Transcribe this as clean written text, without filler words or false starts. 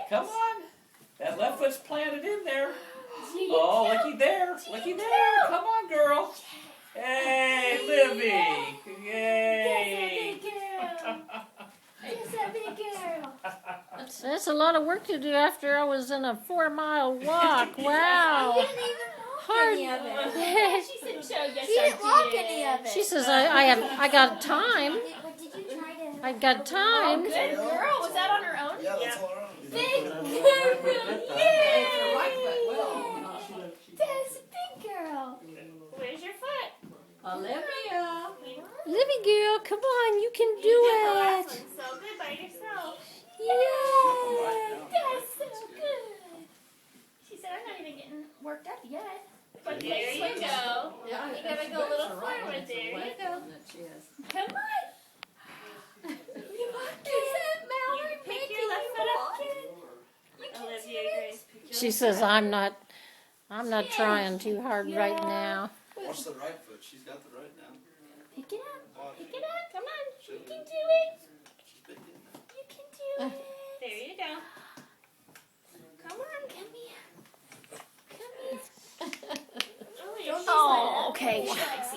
Come on. That left foot's planted in there. Oh, looky there. Looky there. Come on, girl. Hey, Livy. Yay. Yes, a big girl. That's a lot of work to do after I was in a 4-mile walk. Wow. You didn't even walk Hard. any of it. She said, "So yes, She didn't walk I did." any of it. She says I got time. Did you try to? I got time. Good girl. Was that on her own? Yeah, that's all right. Big girl. It's her right foot. Well, you know, That's a big girl. Where's your foot? Olivia. Livy girl, come on, you can do You did the last it. one so good by yourself. Yeah, that's so good. She said, "I'm not even getting Worked up yet. But there you go. Yeah, You gotta go a little forward. There you go. Come on. You walked it, Mallory. Pick your left foot up, kid. Olivia Grace, pick your She says I'm not trying too hard right now. Watch the right foot. She's got the right now. Pick it up. Watch. Pick it up. Come on. You can do it. She's big in there. You can do it. There you go. Come on. Come here. Come here. Oh, you're Oh, okay. She likes